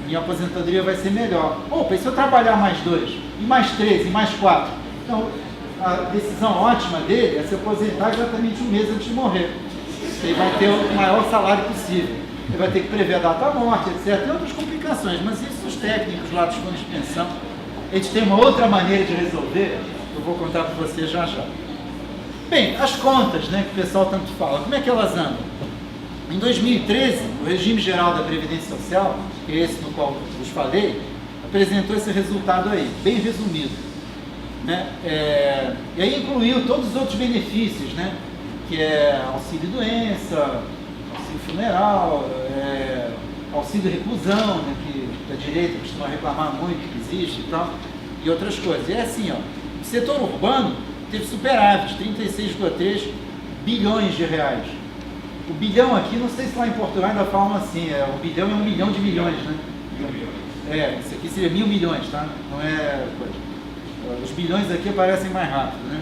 A: minha aposentadoria vai ser melhor. Opa, e se eu trabalhar mais 2, e mais 3, e mais 4? Então, a decisão ótima dele é se aposentar exatamente um mês antes de morrer. Ele vai ter o maior salário possível. Ele vai ter que prever a data da morte, etc. Tem outras complicações, mas isso os técnicos lá dos fundos de pensão, eles têm uma outra maneira de resolver, eu vou contar para vocês já já. Bem, as contas, né, que o pessoal tanto fala, como é que elas andam? Em 2013, o regime geral da Previdência Social, que é esse no qual eu vos falei, apresentou esse resultado aí, bem resumido. Né? E aí incluiu todos os outros benefícios, né? que é auxílio-doença, auxílio funeral, auxílio-reclusão, né, que a direita costuma reclamar muito que existe e tal, e outras coisas. E é assim, ó, o setor urbano teve superávit, 36,3 bilhões de reais. O bilhão aqui, não sei se lá em Portugal ainda falam assim, o bilhão é 1 milhão de milhões, né? Isso aqui seria 1.000 milhões, tá? Não é coisa. Os bilhões aqui aparecem mais rápido, né?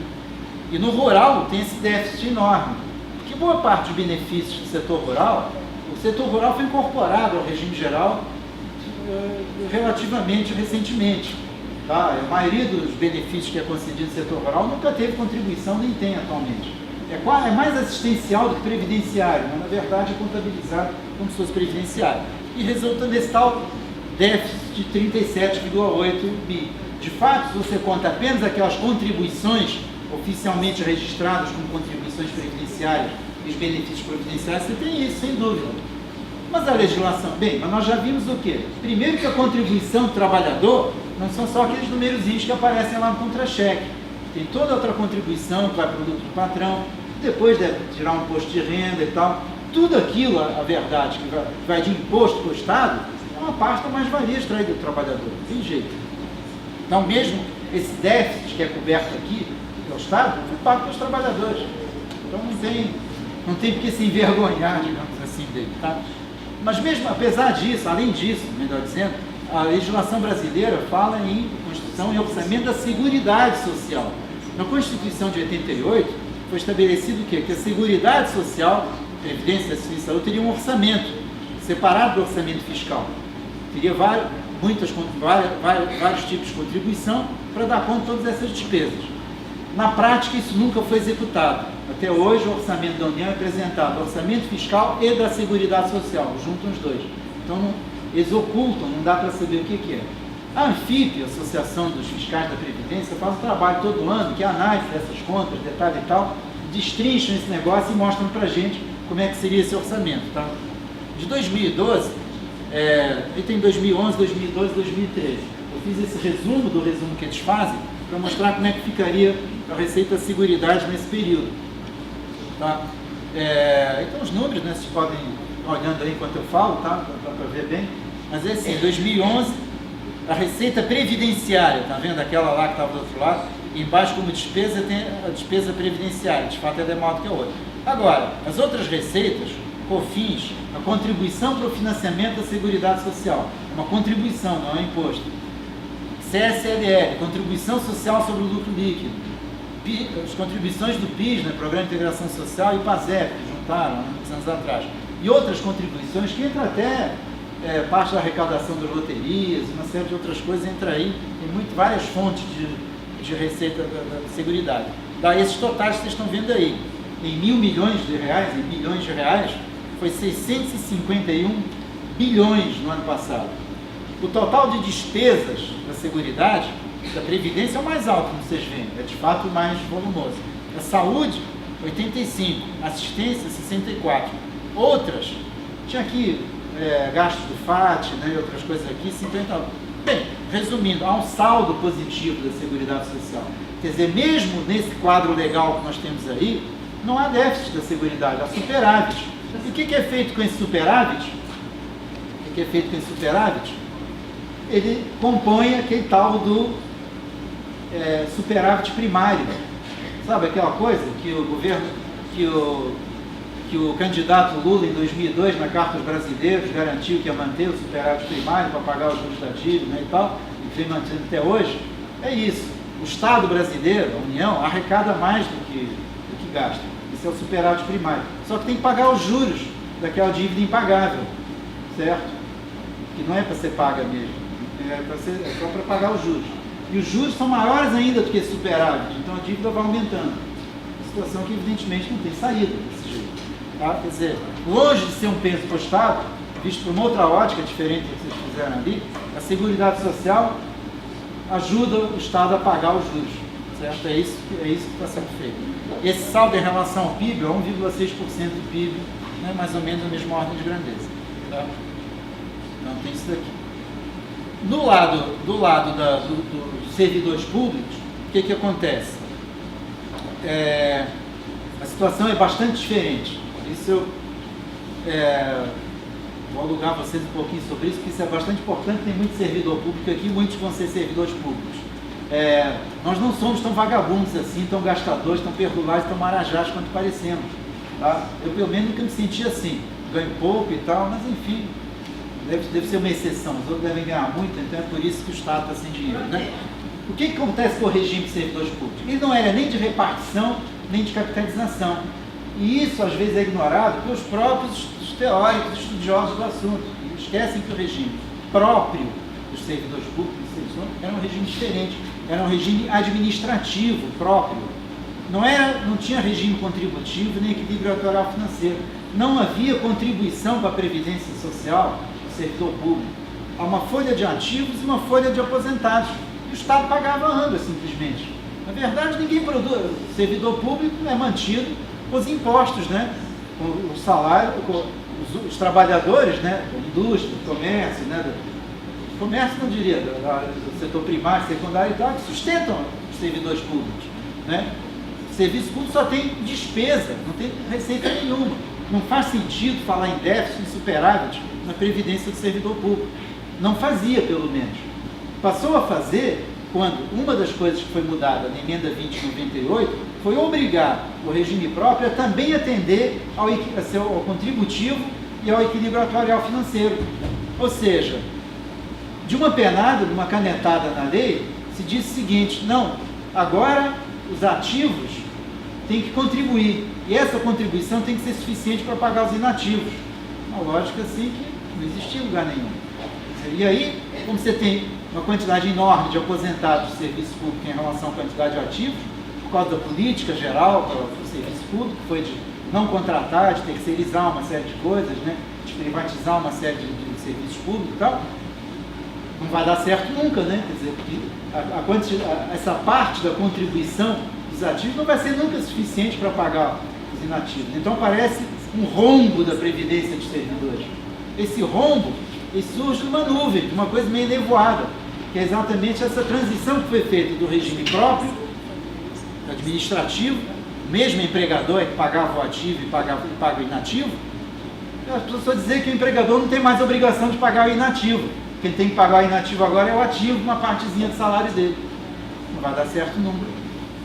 A: E no rural tem esse déficit enorme, porque boa parte dos benefícios do setor rural, o setor rural foi incorporado ao regime geral relativamente recentemente. Tá? A maioria dos benefícios que é concedido no setor rural nunca teve contribuição, nem tem atualmente. É mais assistencial do que previdenciário, mas na verdade é contabilizado como se fosse previdenciário. E resulta nesse tal déficit de 37,8 bi. De fato, se você conta apenas aquelas contribuições oficialmente registradas como contribuições previdenciárias e os benefícios previdenciários, você tem isso, sem dúvida. Mas a legislação, mas nós já vimos o quê? Primeiro que a contribuição do trabalhador não são só aqueles numerozinhos que aparecem lá no contra-cheque. Tem toda outra contribuição que vai para o lucro do patrão, depois deve tirar um imposto de renda e tal. Tudo aquilo, a verdade, que vai de imposto para o Estado, é uma parte da mais-valia extraída do trabalhador, não tem jeito. Então, mesmo esse déficit que é coberto aqui pelo Estado, foi pago pelos trabalhadores. Então, não tem por que se envergonhar, digamos assim, dele, tá? Mas mesmo, apesar disso, além disso, melhor dizendo, a legislação brasileira fala em Constituição e orçamento da Seguridade Social. Na Constituição de 88, foi estabelecido o quê? Que a Seguridade Social, Previdência, Assistência e Saúde, teria um orçamento separado do orçamento fiscal. Teria vários tipos de contribuição para dar conta de todas essas despesas. Na prática, isso nunca foi executado. Até hoje, o orçamento da União é apresentado do orçamento fiscal e da Seguridade Social, juntam os dois. Então, eles ocultam, não dá para saber o que é. A Anfip, a Associação dos Fiscais da Previdência, faz um trabalho todo ano, que é a análise dessas contas, detalhe e tal, destrincham esse negócio e mostram para a gente como é que seria esse orçamento. Tá? De 2012, e tem 2011, 2012 e 2013. Eu fiz esse resumo do resumo que eles fazem para mostrar como é que ficaria a Receita da Seguridade nesse período. Tá? Então os números, né, vocês podem ir olhando aí enquanto eu falo, tá? Para ver bem. Mas é assim, 2011, a Receita Previdenciária, tá vendo aquela lá que estava do outro lado? E embaixo como despesa tem a despesa previdenciária, de fato ela é maior do que a outra. Agora, as outras receitas, COFINS, a contribuição para o financiamento da Seguridade Social, uma contribuição, não é um imposto. CSLL, contribuição social sobre o lucro líquido. As contribuições do PIS, né, Programa de Integração Social, e PASEP, que juntaram há muitos anos atrás. E outras contribuições que entra até parte da arrecadação das loterias, uma série de outras coisas entra aí, tem várias fontes de receita da Seguridade. Daí esses totais que vocês estão vendo aí, em 1.000 milhões de reais, em bilhões de reais, foi 651 bilhões no ano passado. O total de despesas da Seguridade, da Previdência, é o mais alto, como vocês veem, é de fato o mais volumoso. A saúde, 85, assistência, 64. Outras, tinha aqui gastos do FAT, né, e outras coisas aqui, 50. Bem, resumindo, há um saldo positivo da Seguridade Social. Quer dizer, mesmo nesse quadro legal que nós temos aí, não há déficit da Seguridade, há superávit. E o que é feito com esse superávit? Ele compõe aquele tal do superávit primário. Sabe aquela coisa que o governo, que o candidato Lula em 2002 na Carta aos Brasileiros garantiu que ia manter o superávit primário para pagar os juros da dívida, né, e tal, e vem mantendo até hoje? É isso. O Estado brasileiro, a União, arrecada mais do que gasta. Esse é o superávit primário. Só que tem que pagar os juros daquela dívida impagável, certo? Que não é para ser paga mesmo, é só para pagar os juros. E os juros são maiores ainda do que esse superávit, então a dívida vai aumentando. Uma situação que evidentemente não tem saída desse jeito. Tá? Quer dizer, longe de ser um peso para o Estado, visto por uma outra ótica diferente do que vocês fizeram ali, a Seguridade Social ajuda o Estado a pagar os juros, certo? É isso que está sendo feito. Esse saldo em relação ao PIB é 1,6% do PIB, né, mais ou menos a mesma ordem de grandeza. Tá? Então tem isso daqui. Do lado dos servidores públicos, o que acontece? a situação é bastante diferente. Isso eu vou alugar vocês um pouquinho sobre isso, porque isso é bastante importante. Tem muito servidor público aqui, muitos vão ser servidores públicos. Nós não somos tão vagabundos assim, tão gastadores, tão perdulares, tão marajás quanto parecemos. Tá? Eu, pelo menos, nunca me senti assim. Ganho pouco e tal, mas enfim, deve ser uma exceção. Os outros devem ganhar muito, então é por isso que o Estado está sem dinheiro. Né? O que acontece com o regime de servidores públicos? Ele não era nem de repartição, nem de capitalização. E isso, às vezes, é ignorado pelos próprios teóricos, estudiosos do assunto. E esquecem que o regime próprio dos servidores públicos era um regime diferente. Era um regime administrativo próprio. Não tinha regime contributivo nem equilíbrio atuarial financeiro. Não havia contribuição para a Previdência Social do servidor público. Há uma folha de ativos e uma folha de aposentados. E o Estado pagava ambas, simplesmente. Na verdade, ninguém produz. O servidor público é mantido com os impostos, né? O salário, os trabalhadores, né? Da indústria, do comércio, né? Comércio, não diria, do setor primário, secundário e tal, que sustentam os servidores públicos. Né? O serviço público só tem despesa, não tem receita nenhuma. Não faz sentido falar em déficit, em superávit na previdência do servidor público. Não fazia, pelo menos. Passou a fazer quando uma das coisas que foi mudada na emenda 2098 foi obrigar o regime próprio a também atender ao contributivo e ao equilíbrio atuarial financeiro. Ou seja, de uma penada, de uma canetada na lei, se diz o seguinte: não, agora os ativos têm que contribuir, e essa contribuição tem que ser suficiente para pagar os inativos. Uma lógica assim que não existia em lugar nenhum. E aí, como você tem uma quantidade enorme de aposentados do serviço público em relação à quantidade de ativos, por causa da política geral para o serviço público, que foi de não contratar, de terceirizar uma série de coisas, né, de privatizar uma série de serviços públicos e tal, não vai dar certo nunca, né? Quer dizer, porque essa parte da contribuição dos ativos não vai ser nunca suficiente para pagar os inativos. Então parece um rombo da previdência dos servidores. Esse rombo surge de uma nuvem, de uma coisa meio nevoada, que é exatamente essa transição que foi feita do regime próprio, administrativo, mesmo empregador é que pagava o ativo e paga o inativo. As pessoas dizer que o empregador não tem mais obrigação de pagar o inativo. Quem tem que pagar o inativo agora é o ativo, uma partezinha do salário dele. Não vai dar certo nunca.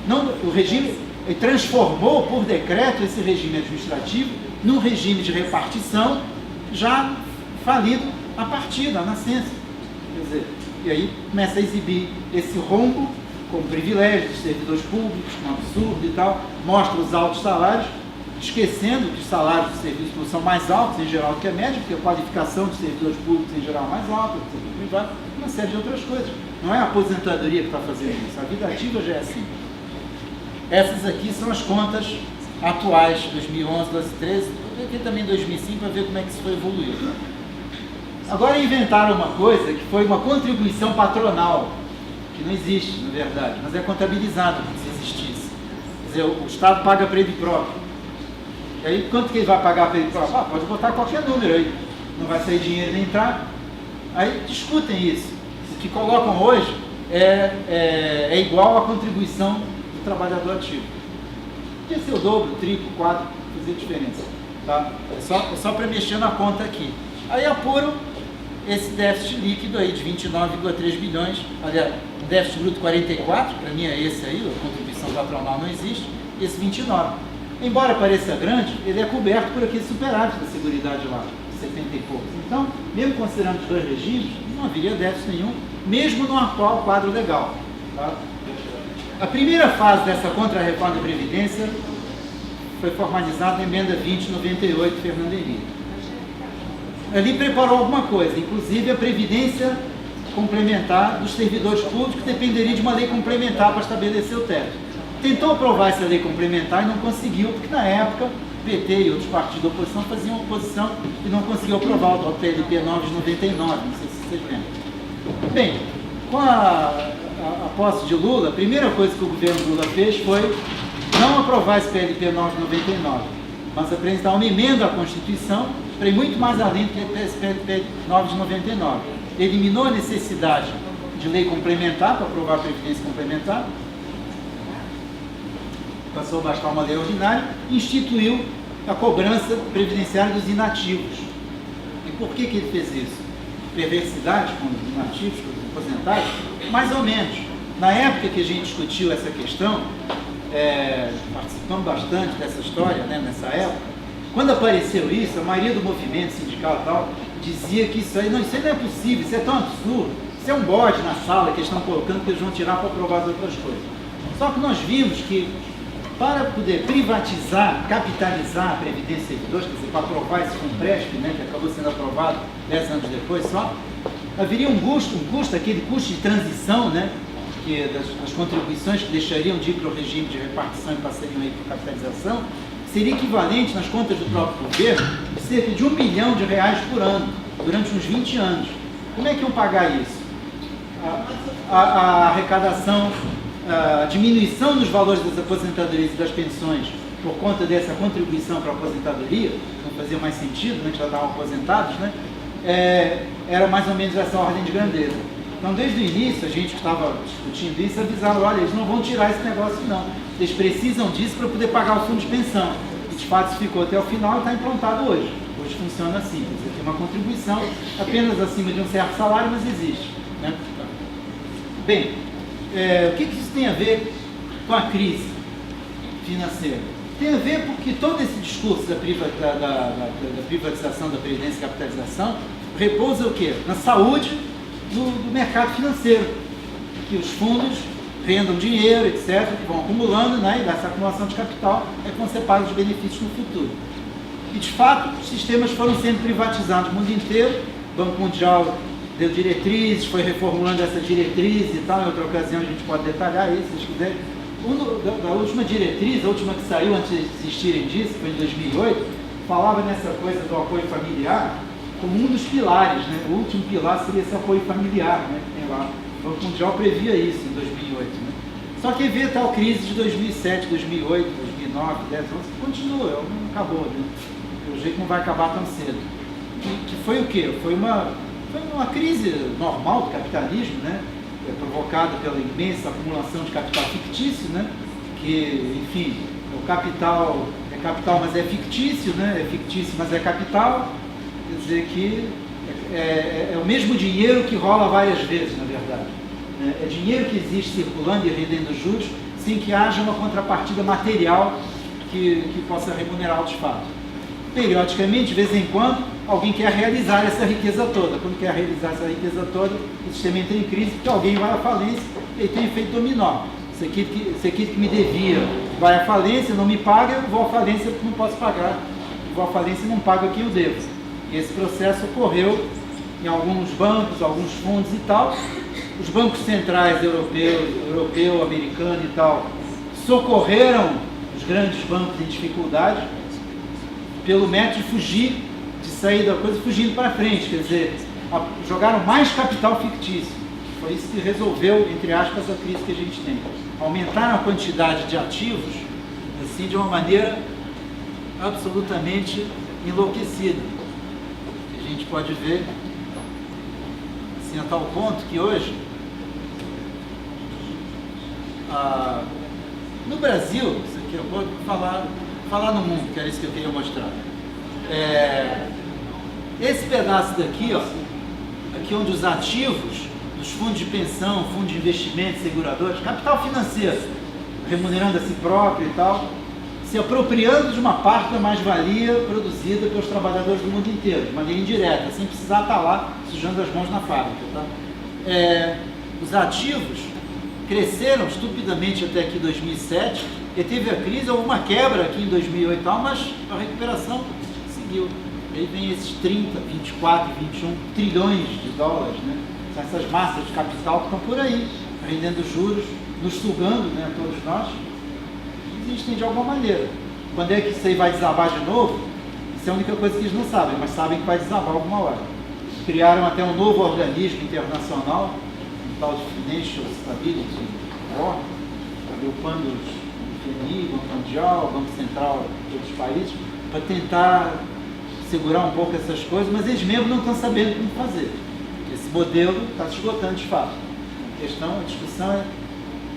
A: Não, o regime transformou por decreto esse regime administrativo num regime de repartição já falido a partir da nascença. Quer dizer, e aí começa a exibir esse rombo como privilégio dos servidores públicos, um absurdo e tal, mostra os altos salários, esquecendo que os salários dos serviços públicos são mais altos em geral do que a média, porque a qualificação dos servidores públicos em geral é mais alta, do setor privado, uma série de outras coisas. Não é a aposentadoria que está fazendo isso, a vida ativa já é assim. Essas aqui são as contas atuais, 2011, 2012, 2013, aqui também 2005, para ver como é que isso foi evoluindo. Agora inventaram uma coisa que foi uma contribuição patronal, que não existe, na verdade, mas é contabilizado como se existisse. Quer dizer, o Estado paga para ele próprio. E aí, quanto que ele vai pagar para ele próprio? Pode botar qualquer número aí, não vai sair dinheiro nem entrar. Aí discutem isso. O que colocam hoje é igual à contribuição do trabalhador ativo. Podia ser o dobro, o triplo, o quadro, fazer diferença. Tá? É só para mexer na conta aqui. Aí apuram esse déficit líquido aí de 29,3 bilhões, aliás, o déficit bruto 44, para mim é esse aí, a contribuição patronal não existe, esse 29. Embora pareça grande, ele é coberto por aquele superávit da Seguridade lá, 70 e poucos. Então, mesmo considerando os dois regimes, não haveria déficit nenhum, mesmo no atual quadro legal. Tá? A primeira fase dessa contra-reforma da Previdência foi formalizada na emenda 2098 de Fernando Henrique. Ali preparou alguma coisa, inclusive a previdência complementar dos servidores públicos, que dependeria de uma lei complementar para estabelecer o teto. Tentou aprovar essa lei complementar e não conseguiu, porque na época o PT e outros partidos da oposição faziam oposição e não conseguiu aprovar o PLP 9 de 99, não sei se vocês lembram. Bem, com a posse de Lula, a primeira coisa que o governo Lula fez foi não aprovar esse PLP 9 de 99, mas apresentar uma emenda à Constituição para ir muito mais além do que esse PLP 9 de 99. Eliminou a necessidade de lei complementar para aprovar a Previdência complementar passou a bastar uma lei ordinária e instituiu a cobrança previdenciária dos inativos. E por que ele fez isso? Perversidade com os inativos, com os aposentados? Mais ou menos. Na época que a gente discutiu essa questão, participamos bastante dessa história, né, nessa época, quando apareceu isso, a maioria do movimento sindical e tal dizia que isso aí não é possível, isso é tão absurdo, isso é um bode na sala que eles estão colocando que eles vão tirar para aprovar as outras coisas. Só que nós vimos que para poder privatizar, capitalizar a Previdência Servidores, quer dizer, para aprovar esse Compresp, né, que acabou sendo aprovado 10 anos depois só, haveria um custo, aquele custo de transição, né, que das contribuições que deixariam de ir para o regime de repartição e passariam aí para a capitalização, seria equivalente nas contas do próprio governo de cerca de R$1 bilhão por ano, durante uns 20 anos. Como é que iam pagar isso? A arrecadação, a diminuição dos valores das aposentadorias e das pensões por conta dessa contribuição para a aposentadoria, não fazia mais sentido, né, que já estavam aposentados, né, era mais ou menos essa ordem de grandeza. Então, desde o início, a gente que estava discutindo isso, avisava, olha, eles não vão tirar esse negócio não, eles precisam disso para poder pagar o fundo de pensão. E de fato isso ficou até o final e está implantado hoje. Hoje funciona assim, quer dizer, tem uma contribuição apenas acima de um certo salário, mas existe, né? Bem, o que isso tem a ver com a crise financeira? Tem a ver porque todo esse discurso da privatização da Previdência e capitalização repousa o quê? Na saúde do mercado financeiro, que os fundos rendam dinheiro, etc., que vão acumulando, né, e dessa acumulação de capital é que vão ser pagos os benefícios no futuro. E, de fato, os sistemas foram sendo privatizados no mundo inteiro. O Banco Mundial deu diretrizes, foi reformulando essas diretrizes e tal. Em outra ocasião a gente pode detalhar isso, se vocês quiserem. Da última diretriz, a última que saiu antes de desistirem disso, foi em 2008, falava nessa coisa do apoio familiar como um dos pilares, né? O último pilar seria esse apoio familiar, né, que tem lá. O Banco Mundial previa isso em 2008. Né? Só que veio a tal crise de 2007, 2008, 2009, 10, 11, que continua, não acabou, né? Pelo jeito não vai acabar tão cedo. Que foi o quê? Foi uma crise normal do capitalismo, né? Provocada pela imensa acumulação de capital fictício, né? Que, enfim, o capital é capital, mas é fictício, né? É fictício, mas é capital. Quer dizer que é o mesmo dinheiro que rola várias vezes, na verdade. É dinheiro que existe circulando e rendendo juros, sem que haja uma contrapartida material que possa remunerá-lo de fato. Periodicamente, de vez em quando, alguém quer realizar essa riqueza toda. Quando quer realizar essa riqueza toda, o sistema entra em crise, porque alguém vai à falência e tem efeito dominó. Esse aqui que me devia vai à falência, não me paga, eu vou à falência porque não posso pagar. Eu vou à falência e não pago quem eu devo. E esse processo ocorreu em alguns bancos, alguns fundos e tal. Os bancos centrais europeu, americano e tal, socorreram os grandes bancos em dificuldade pelo método de fugir, de sair da coisa fugindo para frente, quer dizer, jogaram mais capital fictício. Foi isso que resolveu, entre aspas, a crise que a gente tem. Aumentaram a quantidade de ativos, assim, de uma maneira absolutamente enlouquecida. A gente pode ver, assim, a tal ponto que hoje, no Brasil, isso aqui eu vou falar no mundo, que era isso que eu queria mostrar. Esse pedaço daqui, ó, aqui onde os ativos dos fundos de pensão, fundos de investimento, seguradores, capital financeiro, remunerando a si próprio e tal, se apropriando de uma parte da mais-valia produzida pelos trabalhadores do mundo inteiro, de maneira indireta, sem precisar estar lá sujando as mãos na fábrica. Tá? Os ativos cresceram estupidamente até aqui 2007, e teve a crise, houve uma quebra aqui em 2008 e tal, mas a recuperação seguiu. Aí vem esses 30, 24, 21 trilhões de dólares, né? São essas massas de capital que estão por aí, rendendo juros, nos sugando, né, todos nós, existem de alguma maneira. Quando é que isso aí vai desabar de novo? Isso é a única coisa que eles não sabem, mas sabem que vai desabar alguma hora. Criaram até um novo organismo internacional, um tal de Financial Stability Board, agrupando o FMI, o Banco Mundial, o Banco Central de outros países, para tentar segurar um pouco essas coisas, mas eles mesmos não estão sabendo como fazer. Esse modelo está se esgotando de fato. A discussão é...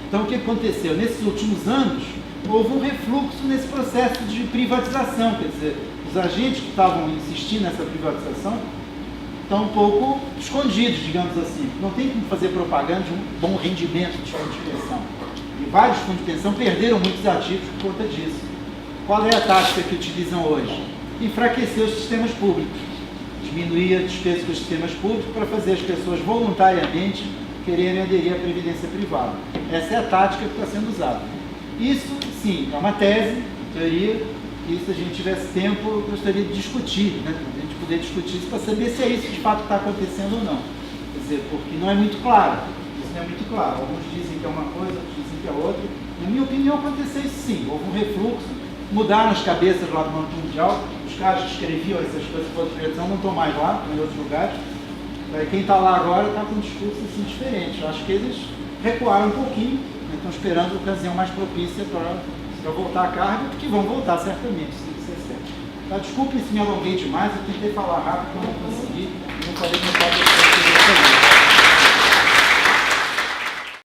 A: Então, o que aconteceu? Nesses últimos anos, houve um refluxo nesse processo de privatização, quer dizer, os agentes que estavam insistindo nessa privatização estão um pouco escondidos, digamos assim. Não tem como fazer propaganda de um bom rendimento de fundos de pensão. E vários fundos de pensão perderam muitos ativos por conta disso. Qual é a tática que utilizam hoje? Enfraquecer os sistemas públicos. Diminuir a despesa dos sistemas públicos para fazer as pessoas voluntariamente quererem aderir à previdência privada. Essa é a tática que está sendo usada. Isso, sim, é uma tese, teoria, e se a gente tivesse tempo, eu gostaria de discutir, né? A gente poder discutir isso para saber se é isso de fato que está acontecendo ou não. Quer dizer, porque não é muito claro. Isso não é muito claro. Alguns dizem que é uma coisa, outros dizem que é outra. Na minha opinião, aconteceu isso sim. Houve um refluxo, mudaram as cabeças lá do Banco Mundial, os caras que escreviam essas coisas para outra direção não estão mais lá, estão em outros lugares. Quem está lá agora está com um discurso assim, diferente. Eu acho que eles recuaram um pouquinho, né? Estão esperando a ocasião mais propícia para voltar à carga, porque vão voltar certamente, se isso é certo. Tá, desculpe se me alonguei demais, eu tentei falar rápido, não consegui, não falei muito rápido.